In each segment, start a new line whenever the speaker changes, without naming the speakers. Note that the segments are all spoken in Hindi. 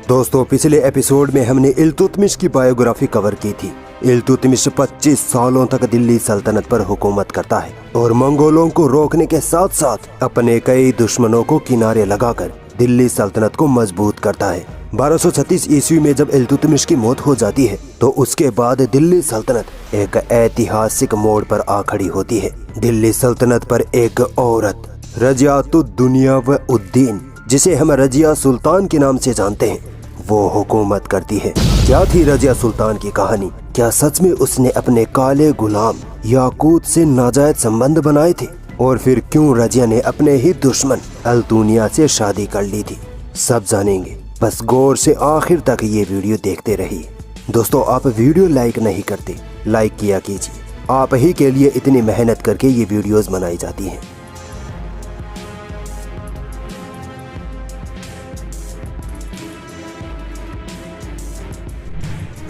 दोस्तों, पिछले एपिसोड में हमने इल्तुतमिश की बायोग्राफी कवर की थी। इल्तुतमिश 25 सालों तक दिल्ली सल्तनत पर हुकूमत करता है और मंगोलों को रोकने के साथ साथ अपने कई दुश्मनों को किनारे लगाकर दिल्ली सल्तनत को मजबूत करता है। 1236 ईस्वी में जब इल्तुतमिश की मौत हो जाती है तो उसके बाद दिल्ली सल्तनत एक ऐतिहासिक मोड़ पर आ खड़ी होती है। दिल्ली सल्तनत पर एक औरत रजियातुद्दुनिया व उद्दीन, जिसे हम रजिया सुल्तान के नाम से जानते हैं, वो हुकूमत करती है। क्या थी रजिया सुल्तान की कहानी? क्या सच में उसने अपने काले गुलाम याकूत से नाजायज संबंध बनाए थे? और फिर क्यों रजिया ने अपने ही दुश्मन अल्तुनिया से शादी कर ली थी? सब जानेंगे, बस गौर से आखिर तक ये वीडियो देखते रहिए। दोस्तों, आप वीडियो लाइक नहीं करते, लाइक किया कीजिए। आप ही के लिए इतनी मेहनत करके ये वीडियोस बनाई जाती हैं।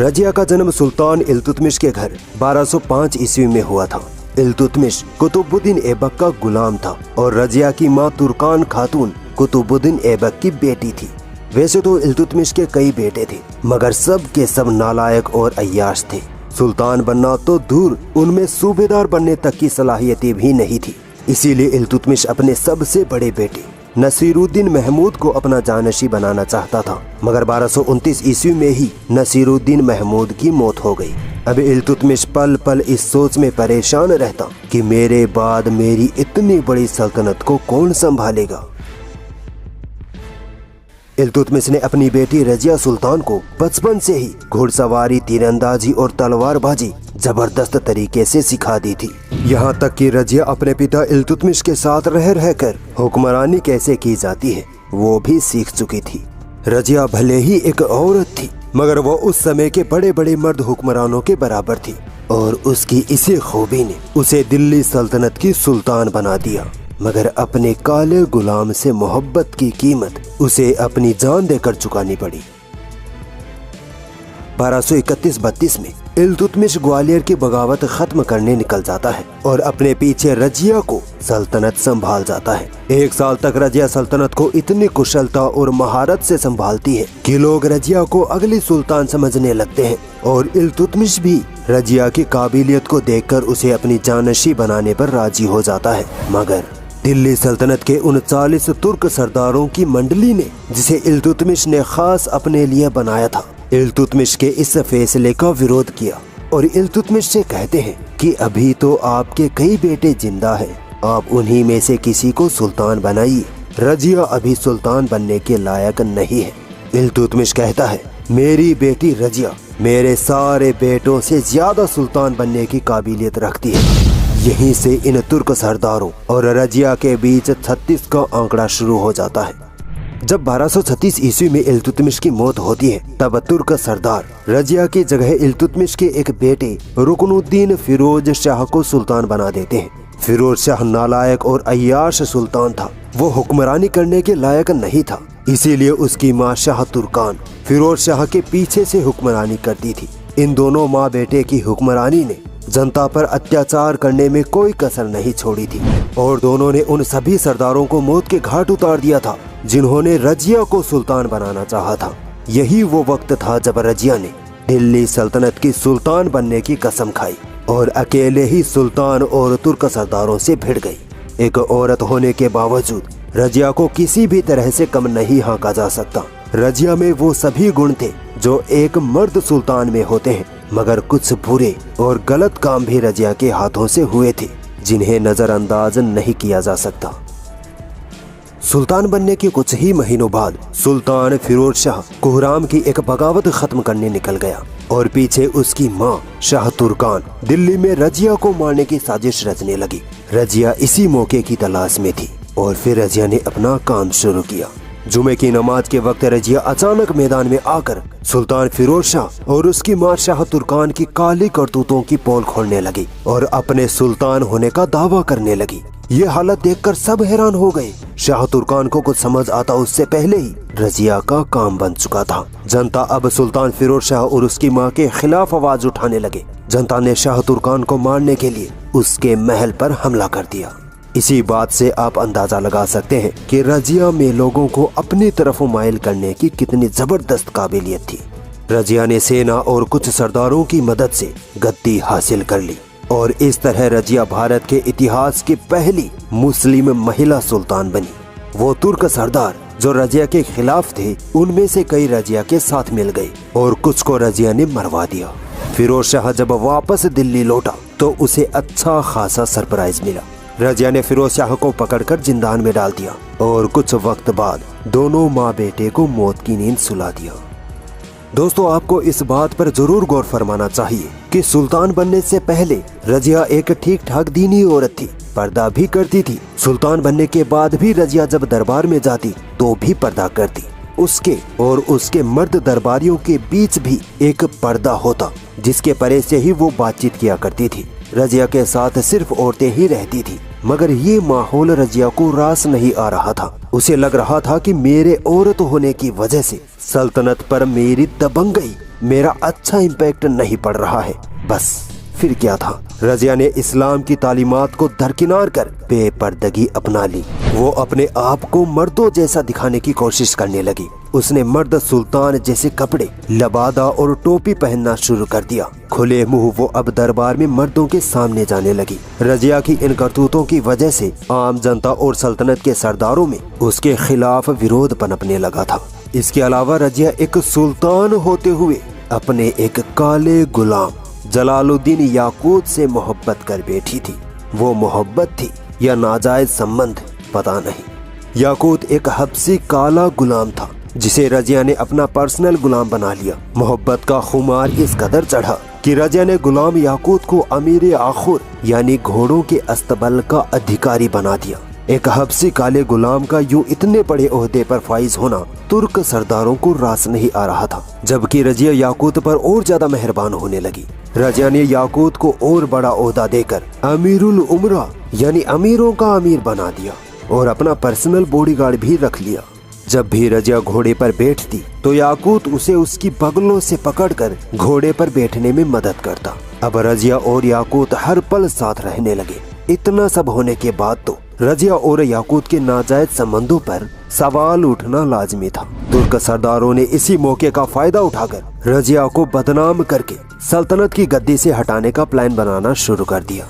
रजिया का जन्म सुल्तान इल्तुतमिश के घर 1205 ईस्वी में हुआ था। इल्तुतमिश कुतुबुद्दीन ऐबक का गुलाम था और रजिया की मां तुर्कान खातून कुतुबुद्दीन ऐबक की बेटी थी। वैसे तो इल्तुतमिश के कई बेटे थे, मगर सब के सब नालायक और अय्याश थे। सुल्तान बनना तो दूर, उनमें सूबेदार बनने तक की सलाहियतें भी नहीं थी। इसीलिए इल्तुतमिश अपने सबसे बड़े बेटे नसीरुद्दीन महमूद को अपना जानशी बनाना चाहता था, मगर 1229 ईस्वी में ही नसीरुद्दीन महमूद की मौत हो गई। अब इल्तुतमिश पल पल इस सोच में परेशान रहता कि मेरे बाद मेरी इतनी बड़ी सल्तनत को कौन संभालेगा। इल्तुतमिश ने अपनी बेटी रजिया सुल्तान को बचपन से ही घुड़सवारी, तीरंदाजी और तलवारबाजी जबरदस्त तरीके से सिखा दी थी। यहाँ तक कि रजिया अपने पिता इल्तुतमिश के साथ रह रहकर हुक्मरानी कैसे की जाती है वो भी सीख चुकी थी। रजिया भले ही एक औरत थी, मगर वो उस समय के बड़े बड़े मर्द हुक्मरानों के बराबर थी और उसकी इसी खूबी ने उसे दिल्ली सल्तनत की सुल्तान बना दिया। मगर अपने काले गुलाम से मोहब्बत की कीमत उसे अपनी जान देकर चुकानी पड़ी। 1231-32 में इल्तुतमिश ग्वालियर की बगावत खत्म करने निकल जाता है और अपने पीछे रजिया को सल्तनत संभाल जाता है। 1 साल तक रजिया सल्तनत को इतनी कुशलता और महारत से संभालती है कि लोग रजिया को अगली सुल्तान समझने लगते हैं और इल्तुतमिश भी रजिया की काबिलियत को देखकर उसे अपनी जानशी बनाने पर राजी हो जाता है। मगर दिल्ली सल्तनत के 39 तुर्क सरदारों की मंडली ने, जिसे इल्तुतमिश ने खास अपने लिए बनाया था, इल्तुतमिश के इस फैसले का विरोध किया और इल्तुतमिश से कहते हैं कि अभी तो आपके कई बेटे जिंदा हैं, आप उन्हीं में से किसी को सुल्तान बनाइए। रजिया अभी सुल्तान बनने के लायक नहीं है। इल्तुतमिश कहता है, मेरी बेटी रजिया मेरे सारे बेटों से ज्यादा सुल्तान बनने की काबिलियत रखती है। यहीं से इन तुर्क सरदारों और रजिया के बीच 36 का आंकड़ा शुरू हो जाता है। जब 1236 ईस्वी में इल्तुतमिश की मौत होती है, तब तुर्क सरदार रजिया की जगह इल्तुतमिश के एक बेटे रुकनुद्दीन फिरोज शाह को सुल्तान बना देते हैं। फिरोज शाह नालायक और अय्याश सुल्तान था। वो हुक्मरानी करने के लायक नहीं था, इसीलिए उसकी माँ शाह तुर्कान फिरोज शाह के पीछे से हुक्मरानी करती थी। इन दोनों माँ बेटे की हुक्मरानी ने जनता पर अत्याचार करने में कोई कसर नहीं छोड़ी थी और दोनों ने उन सभी सरदारों को मौत के घाट उतार दिया था जिन्होंने रजिया को सुल्तान बनाना चाहा था। यही वो वक्त था जब रजिया ने दिल्ली सल्तनत की सुल्तान बनने की कसम खाई और अकेले ही सुल्तान और तुर्क सरदारों से भिड़ गई। एक औरत होने के बावजूद रजिया को किसी भी तरह से कम नहीं आंका जा सकता। रजिया में वो सभी गुण थे जो एक मर्द सुल्तान में होते हैं, मगर कुछ बुरे और गलत काम भी रजिया के हाथों से हुए थे जिन्हें नजरअंदाज नहीं किया जा सकता। सुल्तान बनने के कुछ ही महीनों बाद सुल्तान फिरोज शाह कुहराम की एक बगावत खत्म करने निकल गया और पीछे उसकी मां शाह तुर्कान दिल्ली में रजिया को मारने की साजिश रचने लगी। रजिया इसी मौके की तलाश में थी और फिर रजिया ने अपना काम शुरू किया। जुमे की नमाज के वक्त रजिया अचानक मैदान में आकर सुल्तान फिरोज शाह और उसकी मां शाह तुर्कान की काली करतूतों की पोल खोलने लगी और अपने सुल्तान होने का दावा करने लगी। ये हालत देखकर सब हैरान हो गए। शाह तुर्कान को कुछ समझ आता उससे पहले ही रजिया का काम बन चुका था। जनता अब सुल्तान फिरोज शाह और उसकी मां के खिलाफ आवाज उठाने लगे। जनता ने शाह तुर्कान को मारने के लिए उसके महल पर हमला कर दिया। इसी बात से आप अंदाजा लगा सकते हैं कि रजिया में लोगों को अपनी तरफ माइल करने की कितनी जबरदस्त काबिलियत थी। रजिया ने सेना और कुछ सरदारों की मदद से गद्दी हासिल कर ली और इस तरह रजिया भारत के इतिहास की पहली मुस्लिम महिला सुल्तान बनी। वो तुर्क सरदार जो रजिया के खिलाफ थे, उनमें से कई रजिया के साथ मिल गए और कुछ को रजिया ने मरवा दिया। फिरोज शाह जब वापस दिल्ली लौटा तो उसे अच्छा खासा सरप्राइज मिला। रजिया ने फिरोज शाह को पकड़कर जिंदान में डाल दिया और कुछ वक्त बाद दोनों माँ बेटे को मौत की नींद सुला दिया। दोस्तों, आपको इस बात पर जरूर गौर फरमाना चाहिए कि सुल्तान बनने से पहले रजिया एक ठीक ठाक दीनी औरत थी, पर्दा भी करती थी। सुल्तान बनने के बाद भी रजिया जब दरबार में जाती तो भी पर्दा करती। उसके और उसके मर्द दरबारियों के बीच भी एक पर्दा होता जिसके परे से ही वो बातचीत किया करती थी। रजिया के साथ सिर्फ औरतें ही रहती थी, मगर ये माहौल रजिया को रास नहीं आ रहा था। उसे लग रहा था कि मेरे औरत होने की वजह से सल्तनत पर मेरी दबंगई, मेरा अच्छा इम्पैक्ट नहीं पड़ रहा है। बस फिर क्या था, रजिया ने इस्लाम की तालीमात को दरकिनार कर बेपर्दगी अपना ली। वो अपने आप को मर्दों जैसा दिखाने की कोशिश करने लगी। उसने मर्द सुल्तान जैसे कपड़े, लबादा और टोपी पहनना शुरू कर दिया। खुले मुंह वो अब दरबार में मर्दों के सामने जाने लगी। रजिया की इन करतूतों की वजह से आम जनता और सल्तनत के सरदारों में उसके खिलाफ विरोध पनपने लगा था। इसके अलावा रजिया एक सुल्तान होते हुए अपने एक काले गुलाम जलालुद्दीन याकूत से मोहब्बत कर बैठी थी। वो मोहब्बत थी या नाजायज संबंध, पता नहीं। याकूत एक हबसी काला गुलाम था जिसे रजिया ने अपना पर्सनल गुलाम बना लिया। मोहब्बत का खुमार इस कदर चढ़ा कि रजिया ने गुलाम याकूत को अमीर आखुर यानी घोड़ों के अस्तबल का अधिकारी बना दिया। एक हबसी काले गुलाम का यूं इतने बड़े ओहदे पर फाइज होना तुर्क सरदारों को रास नहीं आ रहा था, जबकि रजिया याकूत पर और ज्यादा मेहरबान होने लगी। रजिया ने याकूत को और बड़ा ओहदा देकर अमीरुल उमरा यानी अमीरों का अमीर बना दिया और अपना पर्सनल बॉडीगार्ड भी रख लिया। जब भी रजिया घोड़े पर बैठती तो याकूत उसे उसकी बगलों से पकड़कर घोड़े पर बैठने में मदद करता। अब रजिया और याकूत हर पल साथ रहने लगे। इतना सब होने के बाद तो रजिया और याकूत के नाजायज संबंधों पर सवाल उठना लाजमी था। तुर्क सरदारों ने इसी मौके का फायदा उठाकर रजिया को बदनाम करके सल्तनत की गद्दी से हटाने का प्लान बनाना शुरू कर दिया।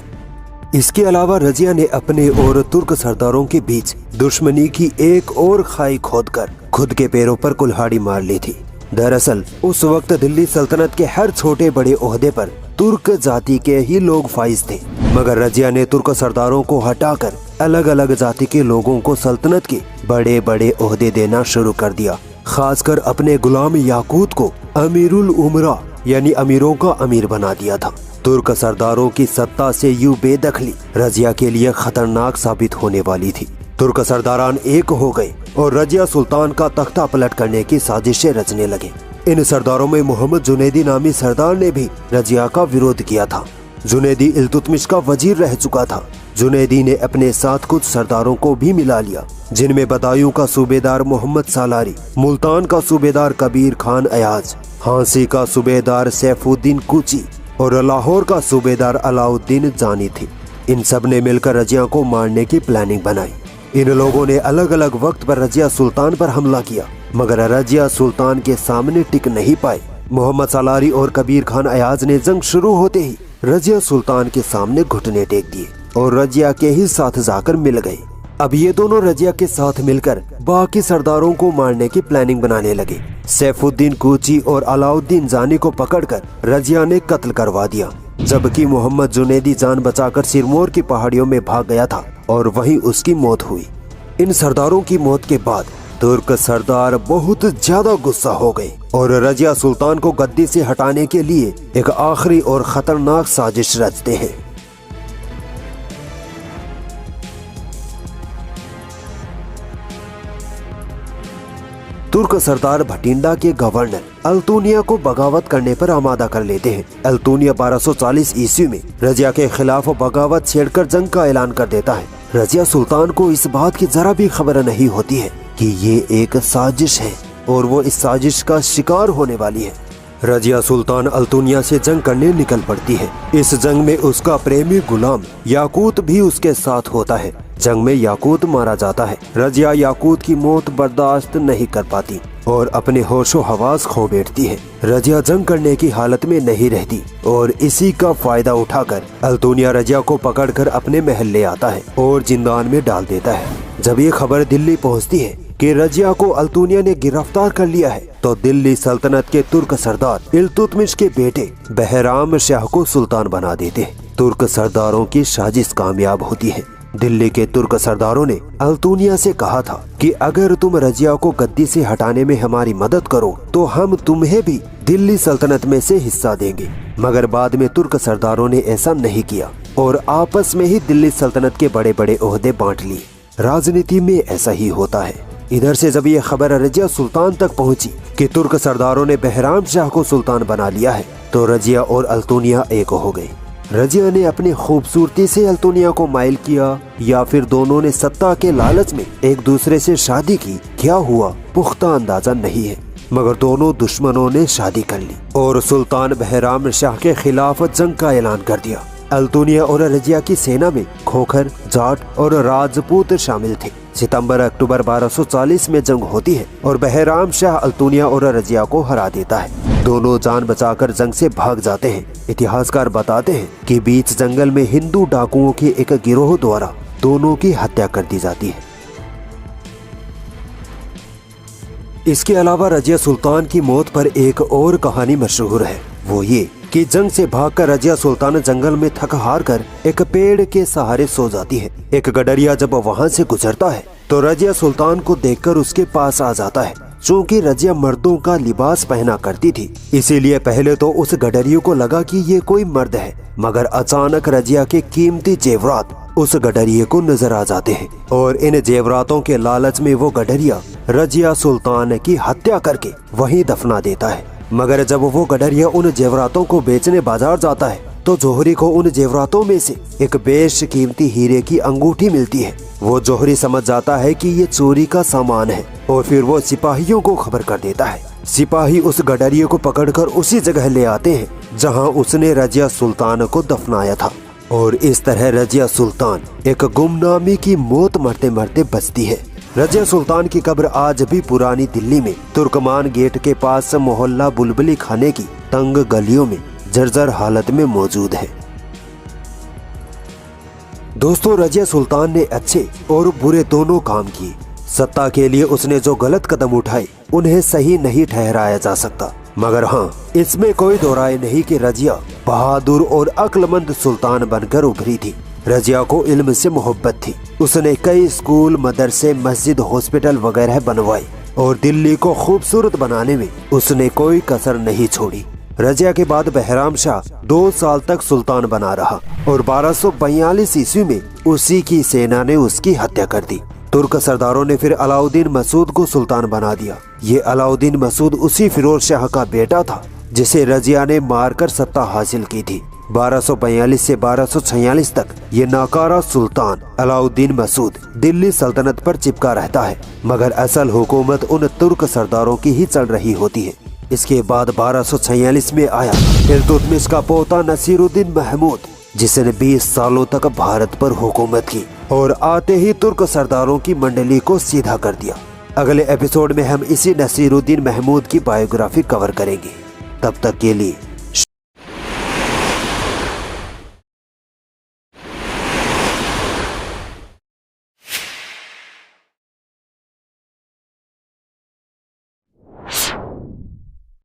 इसके अलावा रजिया ने अपने और तुर्क सरदारों के बीच दुश्मनी की एक और खाई खोदकर खुद के पैरों पर कुल्हाड़ी मार ली थी। दरअसल उस वक्त दिल्ली सल्तनत के हर छोटे बड़े ओहदे पर तुर्क जाति के ही लोग फाइज थे, मगर रजिया ने तुर्क सरदारों को हटाकर अलग अलग जाति के लोगों को सल्तनत के बड़े बड़े ओहदे देना शुरू कर दिया। खासकर अपने गुलाम याकूत को अमीरुल उमरा यानी अमीरों का अमीर बना दिया था। तुर्क सरदारों की सत्ता से यूं बेदखली रजिया के लिए खतरनाक साबित होने वाली थी। तुर्क सरदारान एक हो गए और रजिया सुल्तान का तख्ता पलट करने की साजिशें रचने लगे। इन सरदारों में मोहम्मद जुनैदी नामी सरदार ने भी रजिया का विरोध किया था। जुनैदी इल्तुतमिश का वजीर रह चुका था। जुनैदी ने अपने साथ कुछ सरदारों को भी मिला लिया, जिनमें बदायूं का सूबेदार मोहम्मद सालारी, मुल्तान का सूबेदार कबीर खान अयाज, हांसी का सूबेदार सैफुद्दीन कुची और लाहौर का सूबेदार अलाउद्दीन जानी थी। इन सब ने मिलकर रजिया को मारने की प्लानिंग बनाई। इन लोगों ने अलग अलग वक्त पर रजिया सुल्तान पर हमला किया, मगर रजिया सुल्तान के सामने टिक नहीं पाए। मोहम्मद सालारी और कबीर खान अयाज ने जंग शुरू होते ही रजिया सुल्तान के सामने घुटने टेक दिए और रजिया के ही साथ जाकर मिल गए। अब ये दोनों रजिया के साथ मिलकर बाकी सरदारों को मारने की प्लानिंग बनाने लगे। सैफुद्दीन कुची और अलाउद्दीन जानी को पकड़कर रजिया ने कत्ल करवा दिया, जबकि मोहम्मद जुनैदी जान बचाकर सिरमौर की पहाड़ियों में भाग गया था और वहीं उसकी मौत हुई। इन सरदारों की मौत के बाद तुर्क सरदार बहुत ज्यादा गुस्सा हो गए और रजिया सुल्तान को गद्दी से हटाने के लिए एक आखिरी और खतरनाक साजिश रचते हैं। तुर्क सरदार भटिंडा के गवर्नर अल्तुनिया को बगावत करने पर आमादा कर लेते हैं। अल्तुनिया 1240 ईस्वी में रजिया के खिलाफ बगावत छेड़कर जंग का ऐलान कर देता है। रजिया सुल्तान को इस बात की जरा भी खबर नहीं होती है कि ये एक साजिश है और वो इस साजिश का शिकार होने वाली है। रजिया सुल्तान अल्तुनिया से जंग करने निकल पड़ती है। इस जंग में उसका प्रेमी गुलाम याकूत भी उसके साथ होता है। जंग में याकूत मारा जाता है। रजिया याकूत की मौत बर्दाश्त नहीं कर पाती और अपने होशो हवास खो बैठती है। रजिया जंग करने की हालत में नहीं रहती और इसी का फायदा उठाकर अल्तुनिया रजिया को पकड़कर अपने महल ले आता है और जिंदान में डाल देता है। जब ये खबर दिल्ली पहुंचती है कि रजिया को अल्तुनिया ने गिरफ्तार कर लिया है, तो दिल्ली सल्तनत के तुर्क सरदार इल्तुतमिश के बेटे बहराम शाह को सुल्तान बना देते हैं। तुर्क सरदारों की साजिश कामयाब होती है। दिल्ली के तुर्क सरदारों ने अल्तुनिया से कहा था कि अगर तुम रजिया को गद्दी से हटाने में हमारी मदद करो तो हम तुम्हें भी दिल्ली सल्तनत में से हिस्सा देंगे। मगर बाद में तुर्क सरदारों ने ऐसा नहीं किया और आपस में ही दिल्ली सल्तनत के बड़े बड़े ओहदे बांट लिए। राजनीति में ऐसा ही होता है। इधर से जब ये खबर रजिया सुल्तान तक पहुंची कि तुर्क सरदारों ने बहराम शाह को सुल्तान बना लिया है, तो रजिया और अल्तुनिया एक हो गए। रजिया ने अपनी खूबसूरती से अल्तुनिया को माइल किया या फिर दोनों ने सत्ता के लालच में एक दूसरे से शादी की, क्या हुआ पुख्ता अंदाजा नहीं है। मगर दोनों दुश्मनों ने शादी कर ली और सुल्तान बहराम शाह के खिलाफ जंग का ऐलान कर दिया। अल्तुनिया और रजिया की सेना में खोखर, जाट और राजपूत शामिल थे। सितंबर-अक्टूबर 1240 में जंग होती है और बहराम शाह अल्तुनिया और रजिया को हरा देता है। दोनों जान बचाकर जंग से भाग जाते हैं। इतिहासकार बताते हैं कि बीच जंगल में हिंदू डाकुओं के एक गिरोह द्वारा दोनों की हत्या कर दी जाती है। इसके अलावा रजिया सुल्तान की मौत पर एक और कहानी मशहूर है। वो ये कि जंग से भागकर रजिया सुल्तान जंगल में थक हार कर एक पेड़ के सहारे सो जाती है। एक गडरिया जब वहाँ से गुजरता है तो रजिया सुल्तान को देखकर उसके पास आ जाता है। चूँकि रजिया मर्दों का लिबास पहना करती थी, इसीलिए पहले तो उस गडरिये को लगा कि ये कोई मर्द है, मगर अचानक रजिया के कीमती जेवरात उस गडरिये को नजर आ जाते हैं और इन जेवरातों के लालच में वो गडरिया रजिया सुल्तान की हत्या करके वहीं दफना देता है। मगर जब वो गडरिया उन जेवरातों को बेचने बाजार जाता है तो जोहरी को उन जेवरातों में से एक बेशकीमती हीरे की अंगूठी मिलती है। वो जोहरी समझ जाता है कि ये चोरी का सामान है और फिर वो सिपाहियों को खबर कर देता है। सिपाही उस गडरिये को पकड़कर उसी जगह ले आते हैं जहां उसने रजिया सुल्तान को दफनाया था और इस तरह रजिया सुल्तान एक गुमनामी की मौत मरते मरते बचती है। रजिया सुल्तान की कब्र आज भी पुरानी दिल्ली में तुर्कमान गेट के पास मोहल्ला बुलबुली खाने की तंग गलियों में जर्जर हालत में मौजूद है। दोस्तों, रजिया सुल्तान ने अच्छे और बुरे दोनों काम किए। सत्ता के लिए उसने जो गलत कदम उठाए उन्हें सही नहीं ठहराया जा सकता, मगर हाँ, इसमें कोई दो राय नहीं कि रजिया बहादुर और अक्लमंद सुल्तान बनकर उभरी थी। रजिया को इल्म से मोहब्बत थी। उसने कई स्कूल, मदरसे, मस्जिद, हॉस्पिटल वगैरह बनवाए और दिल्ली को खूबसूरत बनाने में उसने कोई कसर नहीं छोड़ी। रजिया के बाद बहराम शाह 2 साल तक सुल्तान बना रहा और 1242 ईस्वी में उसी की सेना ने उसकी हत्या कर दी। तुर्क सरदारों ने फिर अलाउद्दीन मसूद को सुल्तान बना दिया। ये अलाउद्दीन मसूद उसी फिरोज शाह का बेटा था जिसे रजिया ने मारकर सत्ता हासिल की थी। 1242 से 1246 तक ये नाकारा सुल्तान अलाउद्दीन मसूद दिल्ली सल्तनत पर चिपका रहता है, मगर असल हुकूमत उन तुर्क सरदारों की ही चल रही होती है। इसके बाद 1246 में आया इल्तुतमिश का पोता नसीरुद्दीन महमूद, जिसने 20 सालों तक भारत पर हुकूमत की और आते ही तुर्क सरदारों की मंडली को सीधा कर दिया। अगले एपिसोड में हम इसी नसीरुद्दीन महमूद की बायोग्राफी कवर करेंगे। तब तक के लिए